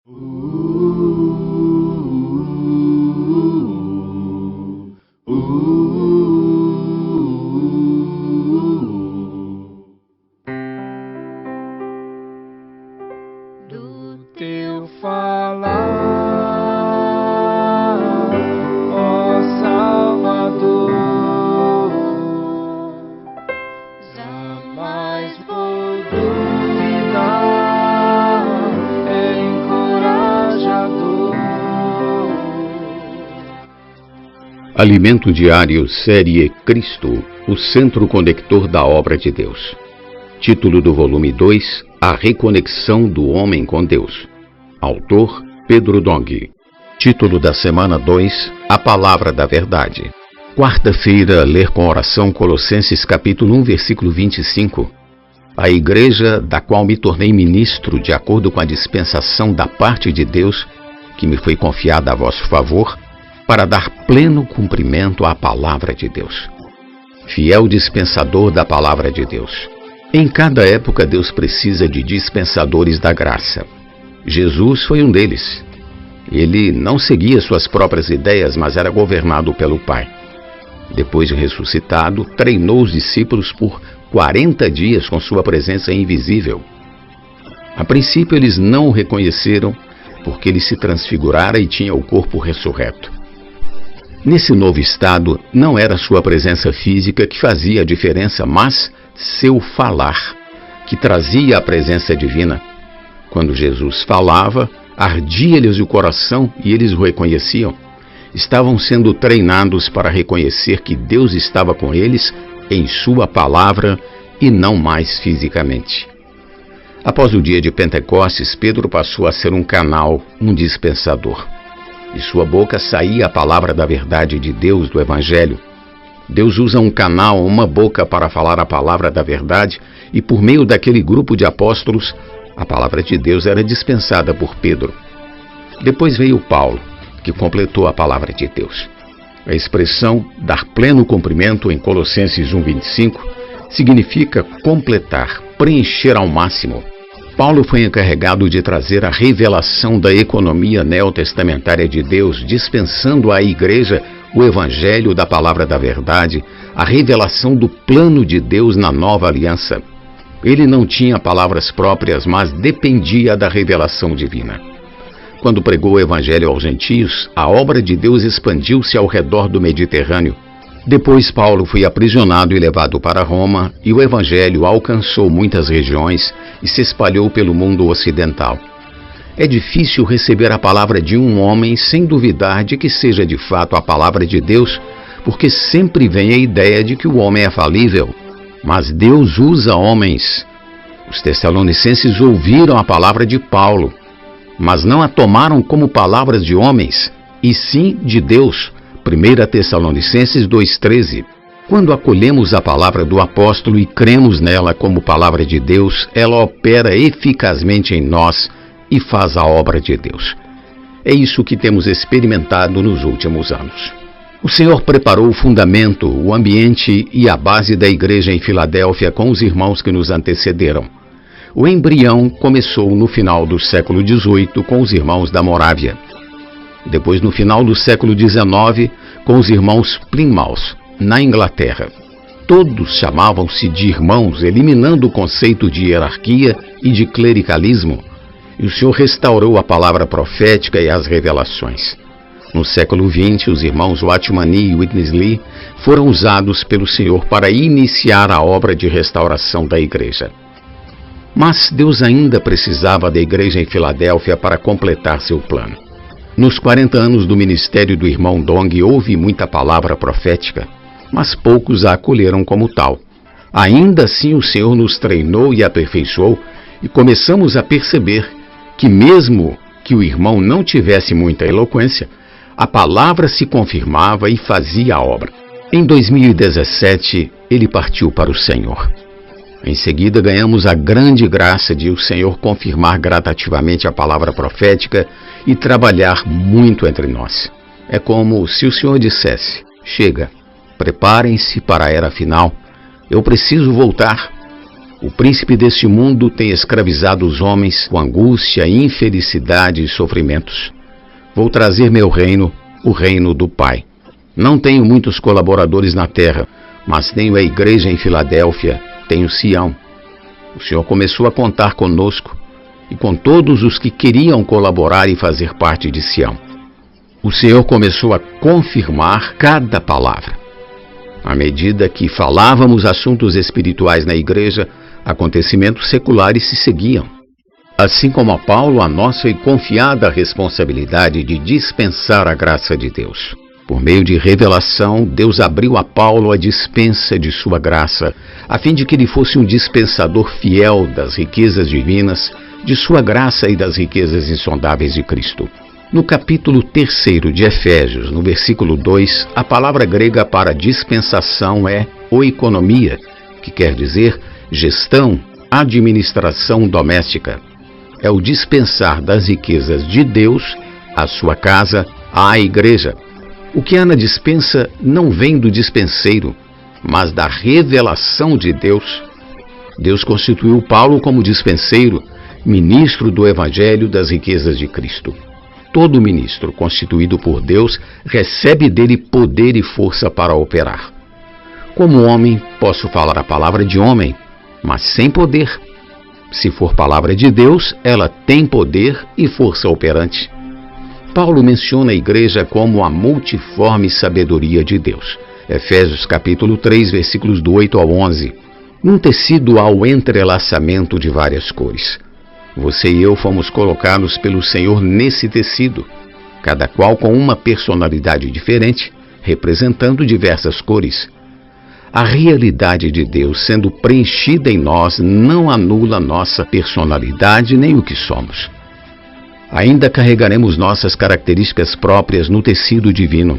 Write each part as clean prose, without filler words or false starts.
Do teu falar, ó Salvador, jamais vou duvidar, é encorajador. Alimento Diário, série Cristo, o centro conector da obra de Deus. Título do volume 2, A Reconexão do Homem com Deus. Autor, Pedro Dong. Título da semana 2, A Palavra da Verdade. Quarta-feira, ler com oração Colossenses capítulo 1, versículo 25. A igreja da qual me tornei ministro de acordo com a dispensação da parte de Deus, que me foi confiada a vosso favor, para dar pleno cumprimento à palavra de Deus. Fiel dispensador da palavra de Deus. Em cada época, Deus precisa de dispensadores da graça. Jesus foi um deles. Ele não seguia suas próprias ideias, mas era governado pelo Pai. Depois de ressuscitado, treinou os discípulos por 40 dias com sua presença invisível. A princípio, eles não o reconheceram, porque ele se transfigurara e tinha o corpo ressurreto. Nesse novo estado, não era sua presença física que fazia a diferença, mas seu falar, que trazia a presença divina. Quando Jesus falava, ardia-lhes o coração e eles o reconheciam. Estavam sendo treinados para reconhecer que Deus estava com eles em sua palavra e não mais fisicamente. Após o dia de Pentecostes, Pedro passou a ser um canal, um dispensador. De sua boca saía a palavra da verdade de Deus, do Evangelho. Deus usa um canal, uma boca para falar a palavra da verdade, e por meio daquele grupo de apóstolos, a palavra de Deus era dispensada por Pedro. Depois veio Paulo, que completou a palavra de Deus. A expressão dar pleno cumprimento em Colossenses 1:25 significa completar, preencher ao máximo. Paulo foi encarregado de trazer a revelação da economia neotestamentária de Deus, dispensando à igreja o evangelho da palavra da verdade, a revelação do plano de Deus na nova aliança. Ele não tinha palavras próprias, mas dependia da revelação divina. Quando pregou o evangelho aos gentios, a obra de Deus expandiu-se ao redor do Mediterrâneo. Depois Paulo foi aprisionado e levado para Roma, e o evangelho alcançou muitas regiões e se espalhou pelo mundo ocidental. É difícil receber a palavra de um homem sem duvidar de que seja de fato a palavra de Deus, porque sempre vem a ideia de que o homem é falível. Mas Deus usa homens. Os tessalonicenses ouviram a palavra de Paulo, mas não a tomaram como palavras de homens, e sim de Deus. 1 Tessalonicenses 2:13. Quando acolhemos a palavra do apóstolo e cremos nela como palavra de Deus, ela opera eficazmente em nós e faz a obra de Deus. É isso que temos experimentado nos últimos anos. O Senhor preparou o fundamento, o ambiente e a base da igreja em Filadélfia com os irmãos que nos antecederam. O embrião começou no final do século XVIII com os irmãos da Morávia. Depois, no final do século XIX, com os irmãos Plymouth, na Inglaterra. Todos chamavam-se de irmãos, eliminando o conceito de hierarquia e de clericalismo. E o Senhor restaurou a palavra profética e as revelações. No século XX, os irmãos Watchman Nee e Witness Lee foram usados pelo Senhor para iniciar a obra de restauração da igreja. Mas Deus ainda precisava da igreja em Filadélfia para completar seu plano. Nos 40 anos do ministério do irmão Dong, houve muita palavra profética, mas poucos a acolheram como tal. Ainda assim, o Senhor nos treinou e aperfeiçoou, e começamos a perceber que mesmo que o irmão não tivesse muita eloquência, a palavra se confirmava e fazia a obra. Em 2017, ele partiu para o Senhor. Em seguida, ganhamos a grande graça de o Senhor confirmar gradativamente a palavra profética e trabalhar muito entre nós. É como se o Senhor dissesse: chega, preparem-se para a era final, eu preciso voltar. O príncipe deste mundo tem escravizado os homens com angústia, infelicidade e sofrimentos. Vou trazer meu reino, o reino do Pai. Não tenho muitos colaboradores na terra, mas tenho a igreja em Filadélfia, tenho Sião. O Senhor começou a contar conosco e com todos os que queriam colaborar e fazer parte de Sião. O Senhor começou a confirmar cada palavra. À medida que falávamos assuntos espirituais na igreja, acontecimentos seculares se seguiam. Assim como a Paulo, a nós foi confiada a responsabilidade de dispensar a graça de Deus. Por meio de revelação, Deus abriu a Paulo a dispensa de sua graça, a fim de que ele fosse um dispensador fiel das riquezas divinas, de sua graça e das riquezas insondáveis de Cristo. No capítulo 3 de Efésios, no versículo 2, a palavra grega para dispensação é oikonomia, que quer dizer gestão, administração doméstica. É o dispensar das riquezas de Deus à sua casa, à igreja. O que há na dispensa não vem do dispenseiro, mas da revelação de Deus. Deus constituiu Paulo como dispenseiro, ministro do Evangelho das riquezas de Cristo. Todo ministro constituído por Deus recebe dele poder e força para operar. Como homem, posso falar a palavra de homem, mas sem poder. Se for palavra de Deus, ela tem poder e força operante. Paulo menciona a igreja como a multiforme sabedoria de Deus. Efésios capítulo 3, versículos do 8 ao 11. Num tecido há o entrelaçamento de várias cores. Você e eu fomos colocados pelo Senhor nesse tecido, cada qual com uma personalidade diferente, representando diversas cores. A realidade de Deus sendo preenchida em nós não anula nossa personalidade nem o que somos. Ainda carregaremos nossas características próprias no tecido divino.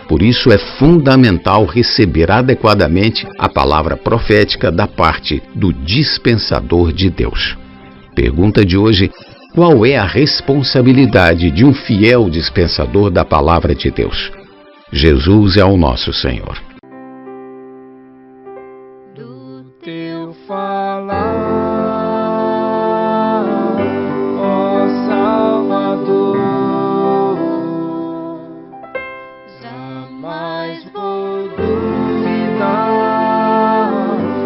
Por isso é fundamental receber adequadamente a palavra profética da parte do dispensador de Deus. Pergunta de hoje: qual é a responsabilidade de um fiel dispensador da palavra de Deus? Jesus é o nosso Senhor. Do teu falar, ó Salvador, jamais vou duvidar,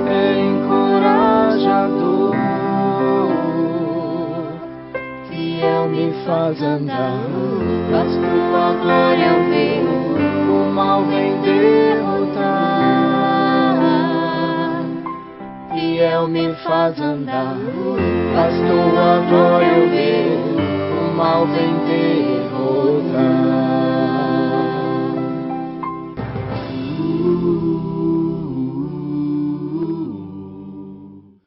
é encorajador, fiel me faz andar, faz tua glória eu ver, o mal vem derrotar. Fiel me faz andar, faz tua glória eu ver, o mal vem derrotar.